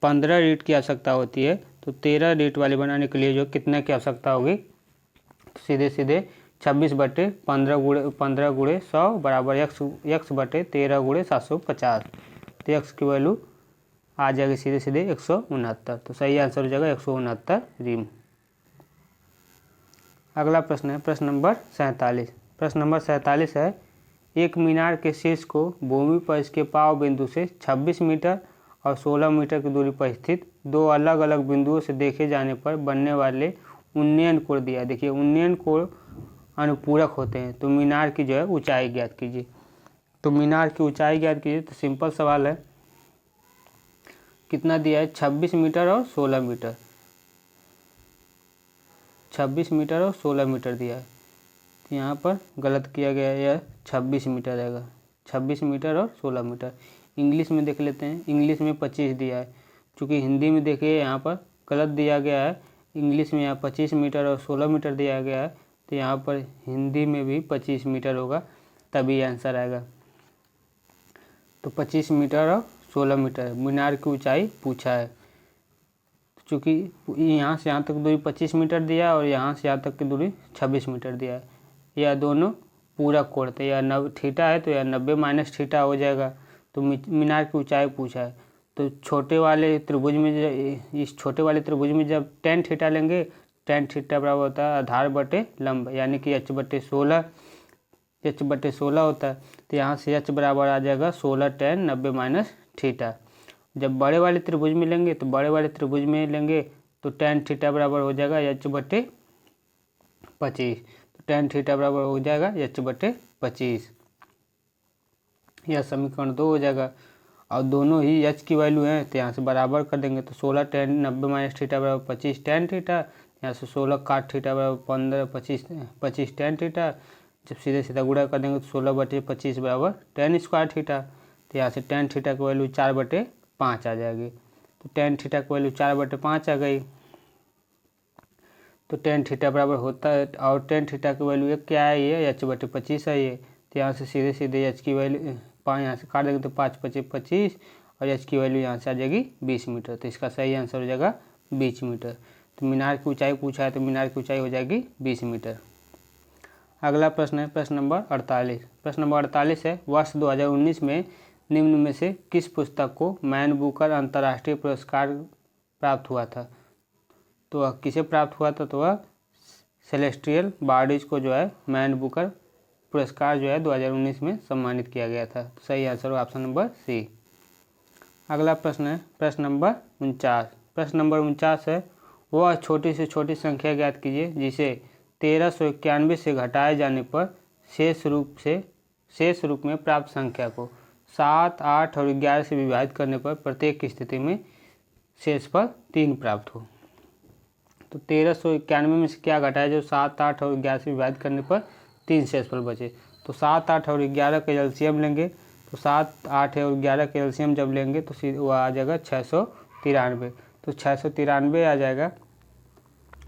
Speaker 1: 15 रीट की आवश्यकता होती है, तो 13 रीट वाले बनाने के लिए जो कितने की आवश्यकता होगी। तो सीधे सीधे 26/15 गुणे 100 बराबर x बटे 13 गुणे 750। तो x की वैल्यू आ जाएगी सीधे सीधे 169। तो सही आंसर हो जाएगा 169 रीम। अगला प्रश्न है प्रश्न नंबर 47। प्रश्न नंबर 47 है एक मीनार के शीर्ष को भूमि पर इसके पाव बिंदु से 26 मीटर और 16 मीटर की दूरी पर स्थित दो अलग अलग बिंदुओं से देखे जाने पर बनने वाले उन्नयन कोण दिया। देखिए उन्नयन कोण अनुपूरक होते हैं। तो मीनार की जो है ऊंचाई ज्ञात कीजिए। तो मीनार की ऊंचाई ज्ञात कीजिए। तो सिंपल सवाल है, कितना दिया है 26 मीटर और 16 मीटर। 26 मीटर और 16 मीटर दिया है। तो यहाँ पर गलत किया गया है, यह 26 मीटर रहेगा। 26 मीटर और 16 मीटर। इंग्लिश में देख लेते हैं, इंग्लिश में 25 दिया है। चूँकि हिंदी में देखिए यहाँ पर गलत दिया गया है। इंग्लिश में यहाँ 25 मीटर और 16 मीटर दिया गया है, तो यहाँ पर हिंदी में भी 25 मीटर होगा, तभी आंसर आएगा। तो 25 मीटर और 16 मीटर मीनार की ऊंचाई पूछा है। चूँकि यहाँ से यहाँ तक दूरी 25 मीटर दिया है और यहाँ से यहाँ तक की दूरी 26 मीटर दिया है। यह दोनों पूरक कोण थे। यह 90 थीटा है, तो यह 90 माइनस थीटा हो जाएगा। तो मीनार की ऊंचाई पूछा है। तो छोटे वाले त्रिभुज में इस छोटे वाले त्रिभुज में जब tan थीटा लेंगे, tan थीटा बराबर होता है आधार बटे लंब, यानी कि h/16 होता है। तो यहाँ से h बराबर आ जाएगा 16 tan 90 माइनस थीटा। जब बड़े वाले त्रिभुज में लेंगे तो बड़े वाले त्रिभुज में लेंगे तो tan थीटा बराबर हो जाएगा h/25। तो tan थीटा बराबर हो जाएगा h/25। यह समीकरण 2 हो जाएगा। और दोनों ही h की वैल्यू है, तो यहाँ से बराबर कर देंगे। तो 16 tan 90 माइनस थीटा बराबर 25 tan थीटा। यहाँ से 16 काट थीटा बराबर 15 25 tan थीटा। जब सीधे सीधा गुणा कर देंगे तो 16/25 बराबर tan स्क्वायर थीटा। तो यहाँ से tan थीटा की वैल्यू 4/5 आ जाएगी। तो tan थीटा की वैल्यू 4/5 आ गई। तो tan थीटा बराबर होता है, और tan थीटा की वैल्यू क्या है, ये h/25 है ये। तो यहाँ से सीधे सीधे h की वैल्यू यहाँ से काट देंगे तो 5×5 = 25 और h की वैल्यू यहाँ से आ जाएगी 20 मीटर। तो इसका सही आंसर हो जाएगा 20 मीटर। तो मीनार की ऊंचाई पूछा है, तो मीनार की ऊंचाई हो जाएगी 20 मीटर। अगला प्रश्न है प्रश्न नंबर 48। प्रश्न नंबर 48 है वर्ष 2019 में निम्न में से किस पुस्तक को मैन बुकर अंतर्राष्ट्रीय पुरस्कार प्राप्त हुआ था। तो वह किसे प्राप्त हुआ था, तो वह सेलेस्टियल बॉडीज को जो है मैन बुकर पुरस्कार जो है 2019 में सम्मानित किया गया था। तो सही आंसर हो ऑप्शन नंबर सी। अगला प्रश्न है प्रश्न नंबर 49। प्रश्न नंबर 49 है, वह छोटी से छोटी संख्या ज्ञात कीजिए जिसे 1391 से घटाए जाने पर शेष रूप में प्राप्त संख्या को 7, 8 और 11 से विभाजित करने पर प्रत्येक स्थिति में शेषफल 3 प्राप्त हो। तो 1391 में से क्या घटाया जो 7, 8 और 11 से विभाजित करने पर 3 शेषफल बचे। तो 7, 8 और 11 का एलसीएम लेंगे, तो 7, 8 और 11 का एलसीएम जब लेंगे तो वो आ जाएगा 693। तो 693 आ जाएगा।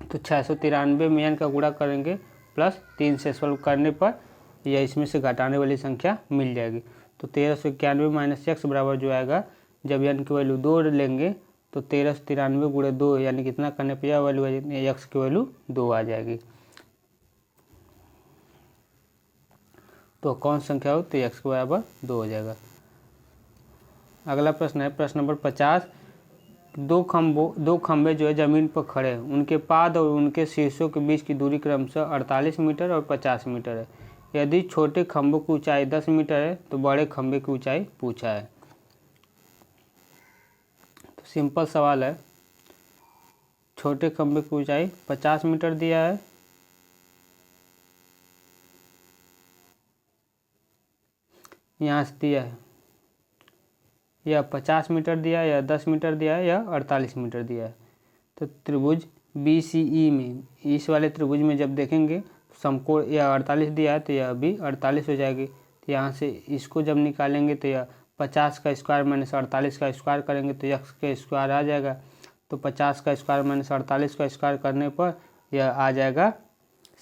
Speaker 1: तो 693 में n का गुणा करेंगे प्लस 3 शेषफल करने पर यह इसमें से घटाने वाली संख्या मिल जाएगी। तो 1391 माइनस x बराबर जो आएगा, जब n की वैल्यू 2 लेंगे तो 1393 गुणे 2 यानी कितना करने पर यह वैल्यू x की वैल्यू 2 आ जाएगी। तो कौन संख्या हो तो x के बराबर 2 हो जाएगा। अगला प्रश्न है प्रश्न नंबर 50। दो खंभे जो है ज़मीन पर खड़े हैं, उनके पाद और उनके शीर्षों के बीच की दूरी क्रमशः 48 मीटर और 50 मीटर है। यदि छोटे खंभों की ऊंचाई 10 मीटर है तो बड़े खंभे की ऊंचाई पूछा है। तो सिंपल सवाल है, छोटे खंभे की ऊंचाई 50 मीटर दिया है, यहाँ से दिया है, या 50 मीटर दिया है, या 10 मीटर दिया है, या 48 मीटर दिया है। तो त्रिभुज BCE में, इस वाले त्रिभुज में जब देखेंगे समकोण या 48 दिया है तो यह भी 48 हो जाएगी। तो यहाँ से इसको जब निकालेंगे तो यह 50 का स्क्वायर माइनस 48 का स्क्वायर करेंगे तो x का स्क्वायर आ जाएगा। तो 50 का स्क्वायर माइनस 48 का स्क्वायर करने पर यह आ जाएगा,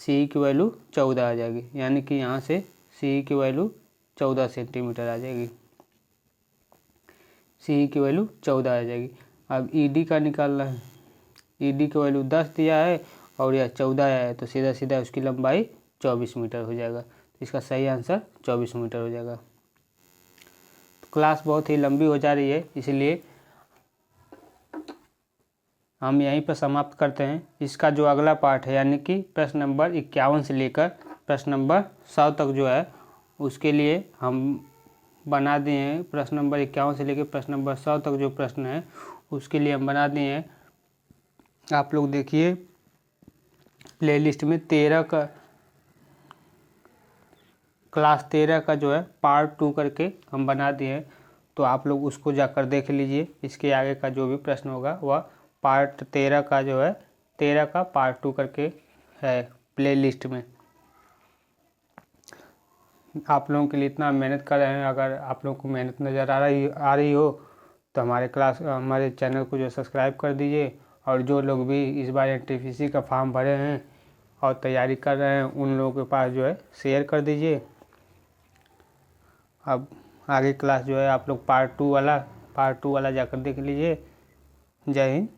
Speaker 1: CE की वैल्यू 14 आ जाएगी, यानी कि यहाँ से CE की वैल्यू 14 सेंटीमीटर आ जाएगी। CE की वैल्यू 14 आ जाएगी। अब ED का निकालना है। ED की वैल्यू 10 दिया है और यह 14 आया है, तो सीधा सीधा उसकी लंबाई 24 मीटर हो जाएगा। तो इसका सही आंसर 24 मीटर हो जाएगा। तो क्लास बहुत ही लंबी हो जा रही है, इसलिए हम यहीं पर समाप्त करते हैं। इसका जो अगला पार्ट है यानी कि प्रश्न नंबर 51 से लेकर प्रश्न नंबर 100 तक जो है उसके लिए हम बना दिए हैं। प्रश्न नंबर 51 से लेकर प्रश्न नंबर 100 तक जो प्रश्न है उसके लिए हम बना दिए हैं। आप लोग देखिए प्लेलिस्ट में 13 का क्लास 13 का जो है पार्ट 2 करके हम बना दिए हैं, तो आप लोग उसको जाकर देख लीजिए। इसके आगे का जो भी प्रश्न होगा वह पार्ट 13 का जो है 13 का पार्ट 2 करके है प्लेलिस्ट में। आप लोगों के लिए इतना मेहनत कर रहे हैं, अगर आप लोगों को मेहनत नज़र आ रही हो तो हमारे चैनल को जो सब्सक्राइब कर दीजिए। और जो लोग भी इस बार NTPC का फॉर्म भरे हैं और तैयारी कर रहे हैं उन लोगों के पास जो है शेयर कर दीजिए। अब आगे क्लास जो है आप लोग पार्ट 2 वाला जाकर देख लीजिए। जय हिंद,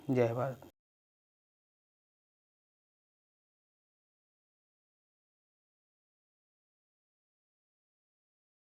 Speaker 1: जय भारत।